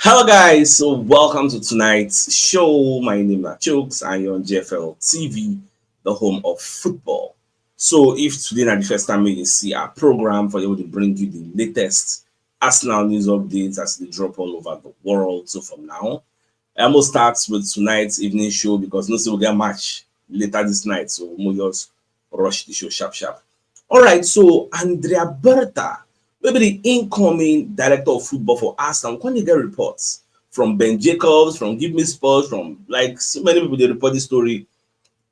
Hello guys, so welcome to tonight's show. My name is CHUKS and you're on JFL TV, the home of football. So if today is the first time you see our program for able to bring you the latest Arsenal news updates as they drop all over the world. So from now, I'm gonna start with tonight's evening show because no say we'll get match later this night. So we'll just rush the show sharp. Alright, so Andrea Berta, maybe the incoming director of football for Arsenal, when you get reports from Ben Jacobs, from Give Me Sports, from like so many people they report this story.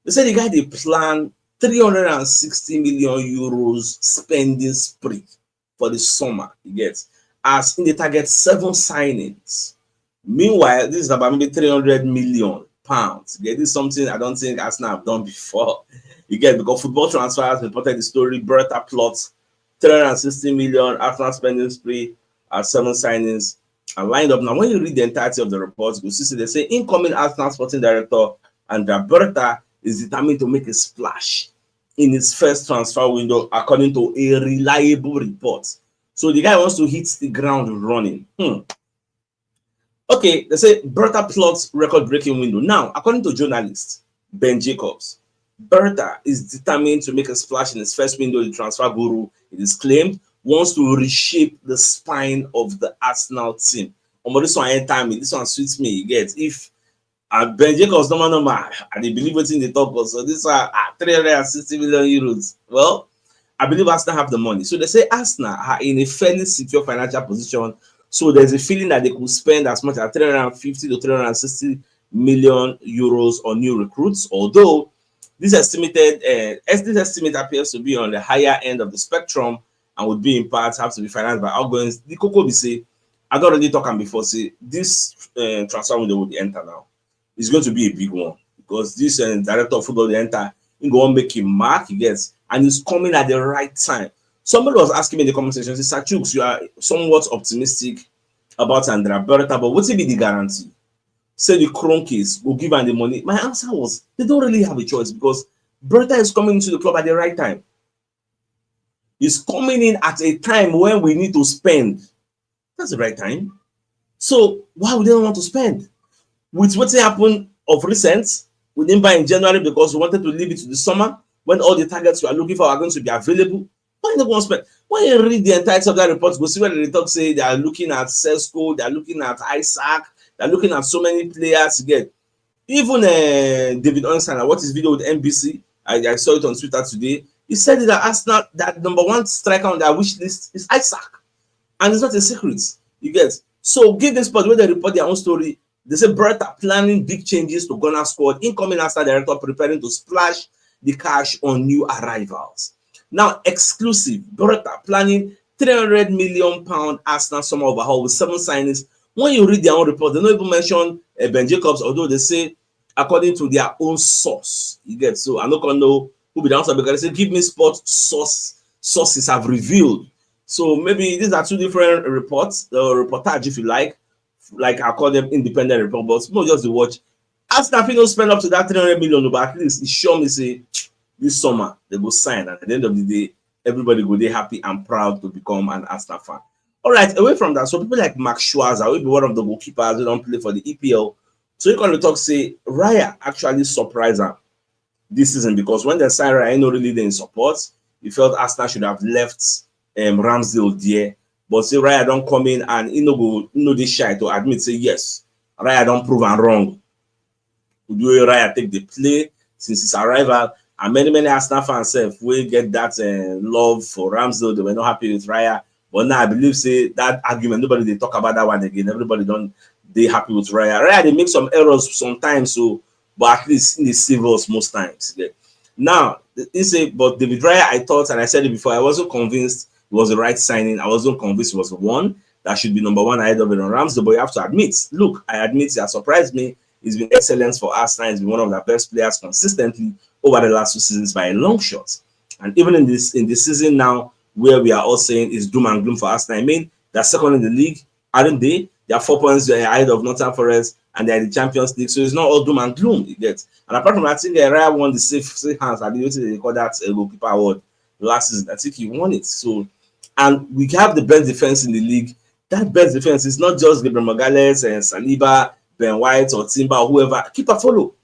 They say the guy they plan 360 million euros spending spree for the summer. You get as in the target 7 signings. Meanwhile, this is about maybe 300 million pounds. You get this is something I don't think Arsenal have done before. You get because football transfers reported the story. Berta plots 360 million Arsenal spending spree at 7 signings and lined up. Now, when you read the entirety of the reports, you see they say incoming Arsenal sporting director Andrea Berta is determined to make a splash in his first transfer window, according to a reliable report. So the guy wants to hit the ground running. Okay, they say Berta plots record-breaking window. Now, according to journalist Ben Jacobs, Berta is determined to make a splash in his first window. The transfer guru, it is claimed, wants to reshape the spine of the Arsenal team. This one enter me, this one suits me. You get if Ben Jacobs number, and they believe what's in the top. So this one 360 million euros. Well, I believe Arsenal have the money. So they say Arsenal are in a fairly secure financial position. So there's a feeling that they could spend as much as 350 to 360 million euros on new recruits, although this estimate appears to be on the higher end of the spectrum and would be in part have to be financed by outgoings. The Coco be say, I don't already talk before, say this transfer window will enter now. It's going to be a big one because this director of football they enter, he go make him mark, he gets, and he's coming at the right time. Somebody was asking me in the comment section, say, CHUKS, you are somewhat optimistic about Andrea Berta, but what will be the guarantee? Say the Cronkies will give them the money. My answer was they don't really have a choice because Berta is coming into the club at the right time. He's coming in at a time when we need to spend. That's the right time. So why would they not want to spend? With what happened of recent, we didn't buy in January because we wanted to leave it to the summer when all the targets we are looking for are going to be available. Why not want to spend? When you read the entirety of that report, go see where the talk say they are looking at Sesco, they are looking at Isaac, they're looking at so many players again. Even David Onstein, what his video with NBC, I saw it on Twitter today. He said that Arsenal, that number one striker on their wish list is Isaac. And it's not a secret. You get. So give this spot where they report their own story. They say Berta planning big changes to Ghana squad. Incoming Arsenal director preparing to splash the cash on new arrivals. Now, exclusive. Berta planning 300 million pound Arsenal summer overhaul with 7 signings. When you read their own report, they don't even mention Ben Jacobs, although they say according to their own source. You get. So I'm not gonna know who be the answer because they say give me sport sources have revealed. So maybe these are two different reports, reportage if you like I call them independent reports, but just to watch. Arsenal don't spend up to that 300 million, but at least it sure me say this summer they go sign, and at the end of the day, everybody go there happy and proud to become an Arsenal fan. All right, away from that, so people like Max Schwarzer will be one of the goalkeepers who don't play for the EPL. So you can talk say Raya actually surprised them this season because when they signed Raya, no really in support. He felt Arsenal should have left Ramsdale there, but say Raya don't come in and he no this shy to admit say yes, Raya don't prove I'm wrong. Do Raya take the play since his arrival? And many Arsenal fans will get that love for Ramsdale. They were not happy with Raya. But now I believe say that argument, nobody they talk about that one again. Everybody don't they happy with Raya. Raya they make some errors sometimes, so but at least in the civils most times. Yeah. Now he say, but David Raya, I thought, and I said it before, I wasn't convinced it was the right signing. I wasn't convinced it was the one that should be number one ahead of it on Ramsdale. But you have to admit, look, I admit it has surprised me. He's been excellent for Arsenal. He's been one of the best players consistently over the last 2 seasons by a long shot. And even in this season now, where we are all saying is doom and gloom for Arsenal. I mean, they're second in the league, aren't they? They are 4 points ahead of Nottingham Forest, and they're in the Champions League. So it's not all doom and gloom, you get. And apart from that, I think Raya won the safe hands. I believe they call that a goalkeeper award last season. I think he won it. So, and we have the best defense in the league. that best defense is not just Gabriel Magalhaes and Saliba, Ben White or Timber or whoever. Keep a follow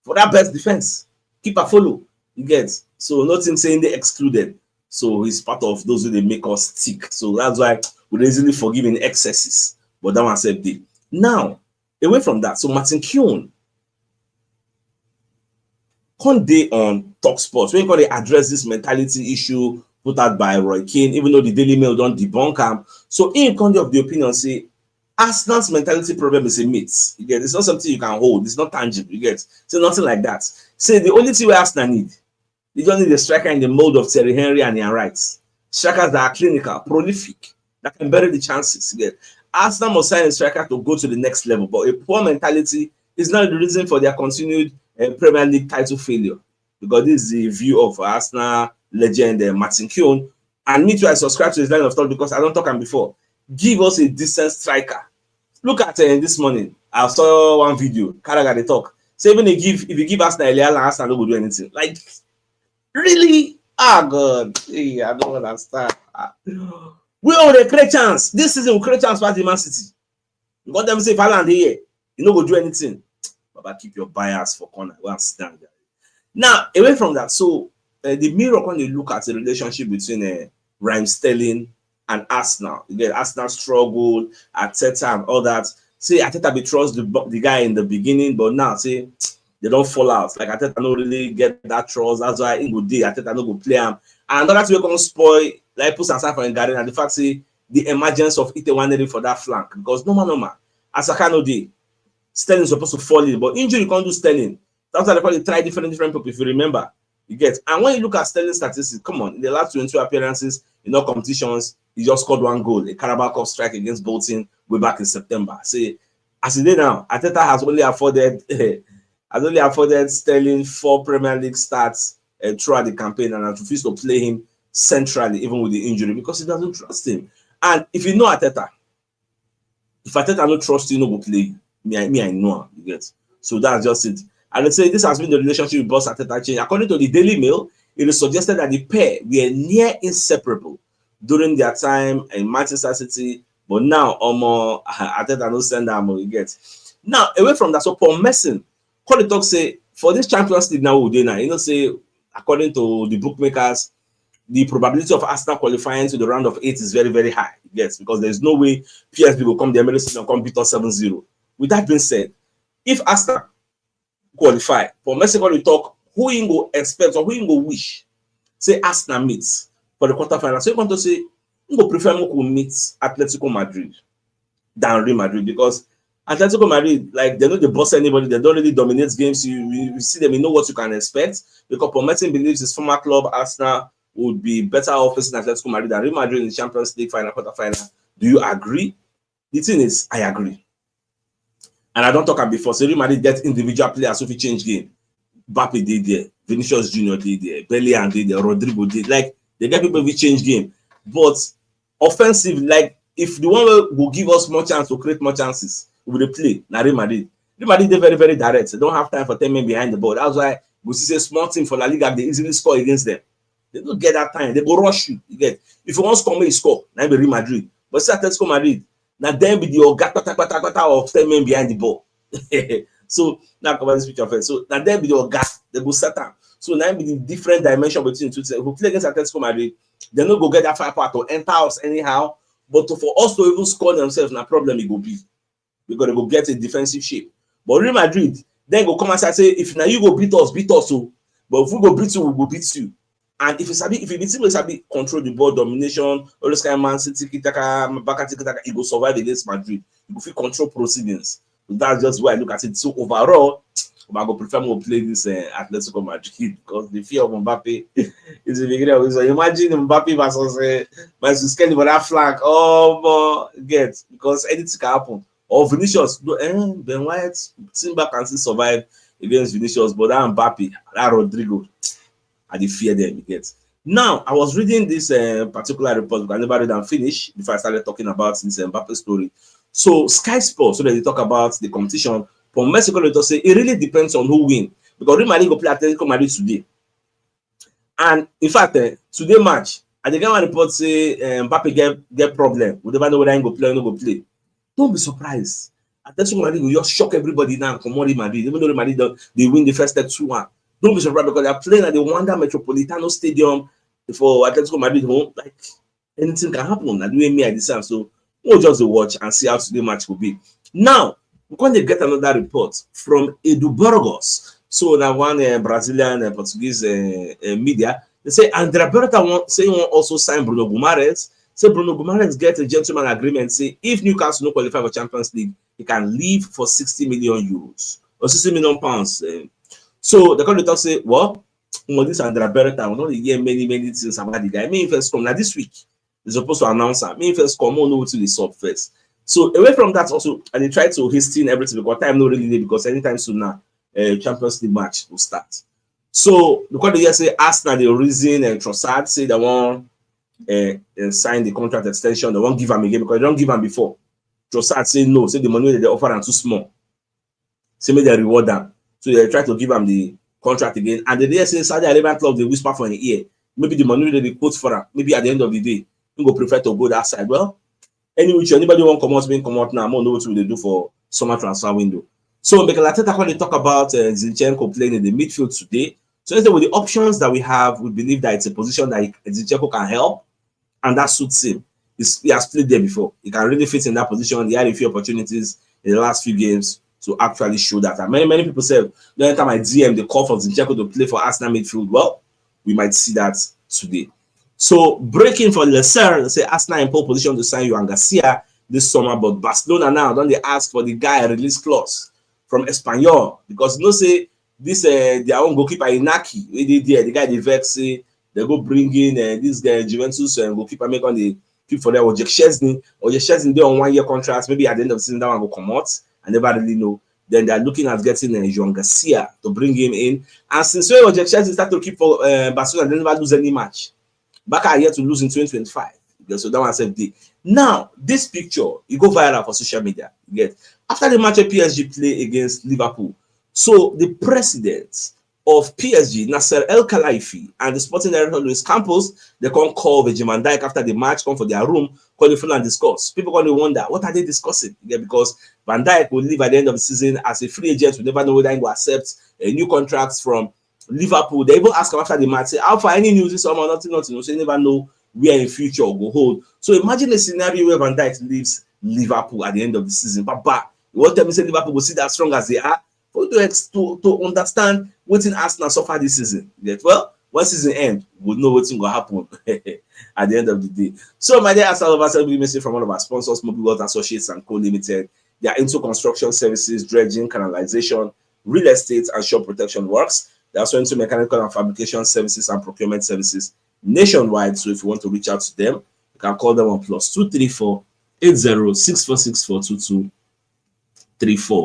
for that best defense. Keep a follow. You get, so nothing saying they excluded. So he's part of those who they make us tick. So that's why we're easily forgiving excesses. But that one said they. Now, away from that, so Martin Keown can't they on Talk Sports when they address this mentality issue put out by Roy Keane, even though the Daily Mail don't debunk him. So in kind of the opinion, say Arsenal's mentality problem is a myth. You get, it's not something you can hold, it's not tangible. You get, so nothing like that. Say the only thing we Arsenal need, they just need a striker in the mold of Thierry Henry and Ian Wright. Strikers that are clinical, prolific, that can bury the chances. You get, Arsenal must sign a striker to go to the next level, but a poor mentality is not the reason for their continued Premier League title failure, because this is the view of Arsenal legend Martin Keown. And me too, I subscribe to his line of thought because I don't talk him before. Give us a decent striker. Look at this morning, I saw one video, Carragher they talk. So even if you give Arsenal Eliala, Arsenal don't do anything. Like, really? Ah, God. Hey, I don't understand. We already create chance. This season we create chance for the Man City. You got them say, if I land here, you know go do anything. But keep your bias for corner. Well, sit down there. Now, away from that, so the Mirror, when you look at the relationship between Raheem Sterling and Arsenal, you get Arsenal struggle, Arteta and all that. Say Arteta betrays the guy in the beginning, but now say they don't fall out. Like Arteta don't really get that trust. That's why in good day Arteta no go play him. And that's why going to spoil like put aside for Garden and the fact say the emergence of Ite for that flank, because normal as I no day. Sterling is supposed to fall in, but injury can't do Sterling. That's why they call it try different people, if you remember. You get, and when you look at Sterling statistics, come on, in the last 22 appearances in all competitions, he just scored 1 goal, a Carabao Cup strike against Bolton way back in September. See, as it is now, Arteta has only afforded Sterling 4 Premier League starts throughout the campaign, and has refused to play him centrally, even with the injury, because he doesn't trust him. And if you know Arteta, if Arteta don't trust you, no go play you. Me, I know, you get. So that's just it. And let's say this has been the relationship with Boss Arteta change. According to the Daily Mail, it is suggested that the pair were near inseparable during their time in Manchester City, but now Arteta no send them, you get. Now, away from that, so Paul Merson, call the talk say for this Champions League now, you know, say according to the bookmakers, the probability of Arsenal qualifying to the round of 8 is very, very high. Yes, because there's no way PSV will come the Emirates and come beat us 7-0. With that being said, if Arsenal qualify, for Mexico we talk who you go expect or who you go wish say Arsenal meets for the quarterfinal. So you want to say you go prefer to meet Atletico Madrid than Real Madrid, because Atletico Madrid, like, they know they boss anybody, they don't really dominate games. You see them, you know what you can expect, because Pometin believes his former club Arsenal would be better off facing Atletico Madrid than Real Madrid in the Champions League final quarterfinal. Do you agree? The thing is, I agree. And I don't talk about before. So Real Madrid get individual players who change game. Mbappe did there, Vinicius Junior did there, Bellingham did there, Rodrigo did. Like, they get people who change game. But offensive, like, if the one will give us more chance to create more chances, we will play. Now Real Madrid. Real Madrid, they're very, very direct. They don't have time for 10 men behind the ball. That's why we see a small team for La Liga, they easily score against them. They don't get that time. They go rush you. You get. If you want to score, you score. Now be Real Madrid. But see Atletico Madrid. Now then be the of 10 men behind the ball. So now cover this picture first. So now then be the Oga, they go set up. So now be the different dimension between the two. If we play against Atletico Madrid, they don't go get that fire part to enter us anyhow. But for us to even score themselves, no problem it go be. Because they go get a defensive shape. But Real Madrid, then go come and say, if now you go beat us so. But if we go beat you, we go beat you. And if you be control the ball, domination, all this kind of Man City, it will survive against Madrid. You will feel control proceedings. So that's just why I look at it. So overall, I go prefer to play this Atletico Madrid, because the fear of Mbappe is a big deal. So imagine Mbappe versus Kelly for that flank. Oh, get, because anything can happen. Or Vinicius, Ben White, Timber can still survive against Vinicius, but that Mbappe, that Rodrigo, I did fear them, you get. Now, I was reading this particular report, but I never read and finish before I started talking about this Mbappe story. So, Sky Sports, so that they talk about the competition, from Mexico, they say it really depends on who win. Because Real Madrid go play Atletico Madrid today. And in fact, today match, And the guy report say Mbappe get problem. We never know whether he go play or not go play. Don't be surprised. Atletico Madrid will just shock everybody now. Come on, Madrid. Even though Madrid they win the first leg 2-1. Don't be surprised because they are playing at the Wanda Metropolitano Stadium for Atletico Madrid home. Like anything can happen. And the way me I decide. So we'll just watch and see how today match will be. Now, we're going to get another report from Edu Burgos. So now one Brazilian Portuguese media, they say Andrea Berta won't also sign Bruno Guimaraes. Say Bruno Guimaraes get a gentleman agreement. Say if Newcastle no qualify for Champions League, he can leave for 60 million euros or 60 million pounds. So the country talk say, well, this Andrea Berta, we don't hear many things about the guy. Me first come now this week. They're supposed to announce her. Me first come on over to the sub first. So away from that also, and they try to hasten everything because time no really need because anytime soon now, Champions League match will start. So because they say Arsenal the reason and Trossard say they want sign the contract extension, they won't give him again because they don't give him before. Trossard say no, say the money that they offer are too small. Say maybe they reward them. So they try to give him the contract again. And the say Saudi Arabian club they whisper for an ear. Maybe the money that they quote for him, maybe at the end of the day, you go prefer to go that side. Well, anyway, anybody want come out now, I don't know what they do for summer transfer window. So Mikel Arteta when they talk about Zinchenko playing in the midfield today. So instead with the options that we have, we believe that it's a position that Zinchenko can help, and that suits him. He has played there before. He can really fit in that position. He had a few opportunities in the last few games to actually show that. And many people said, anytime I DM the call for Zinchenko to play for Arsenal midfield, well, we might see that today. So breaking for Leicester, they say Arsenal in pole position to sign Joan Garcia this summer, but Barcelona now don't they ask for the guy release clause from Espanyol because you know say this their own goalkeeper Inaki, the guy they vex say they go bring in this guy Juventus goalkeeper make on the keep for them or Jack Chesney they on 1 year contract. Maybe at the end of the season that one will come out. I never really know. Then they're looking at getting Joan Garcia to bring him in. And since when Jack Chesney start to keep for Barcelona, they never lose any match. Back are yet to lose in 2025. So that one said the now this picture it go viral for social media. You get after the match of PSG play against Liverpool. So the president of PSG, Nasser El Khelaifi, and the sporting director Luis Campos, they can't call Virgil van Dijk after the match, come for their room, call the phone and discuss. People going to wonder what are they discussing? Yeah, because Van Dijk will leave at the end of the season as a free agent. We never know whether he will accept a new contracts from Liverpool. They even ask him after the match, say, how far any news this summer, nothing. So you never know where in future will go hold. So imagine a scenario where Van Dijk leaves Liverpool at the end of the season. But you want to tell me say Liverpool will see that strong as they are for to understand what in Arsenal suffer this season. Yet, well, when season end, we'll know what's going to happen at the end of the day. So my dear Arsenal lovers, I'll be message from one of our sponsors, Mobile World Associates and Co Limited. They are into construction services, dredging, canalization, real estate, and shore protection works. They are also into mechanical and fabrication services and procurement services nationwide. So if you want to reach out to them, you can call them on +234 80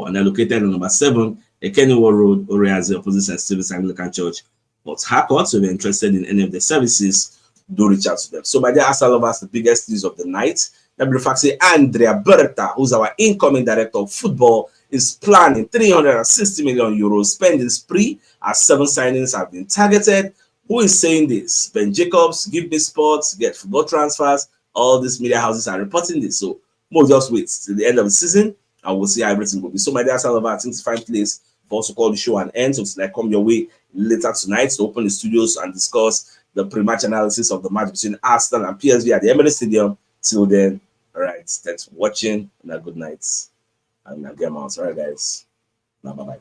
and they're located on number 7, Kenilworth Road, Oriazi, opposite St. Stephen's Anglican Church, Port Harcourt. So if you're interested in any of the services, do reach out to them. So my dear Arsenal lovers, the biggest news of the night. Let me fact say Andrea Berta, who's our incoming director of football, is planning 360 million euros spending spree as 7 signings have been targeted. Who is saying this? Ben Jacobs, Give Me Sports, Get Football Transfers. All these media houses are reporting this. So we'll just wait till the end of the season and we'll see how everything will be. So my dear Arsenal lovers, I think it's a fine place for us to call the show and end. So it's like come your way later tonight to open the studios and discuss the pre-match analysis of the match between Arsenal and PSG at the Emirates Stadium. Till then, all right, thanks for watching and a good night. And I'll get out. All right, guys. Now, bye-bye.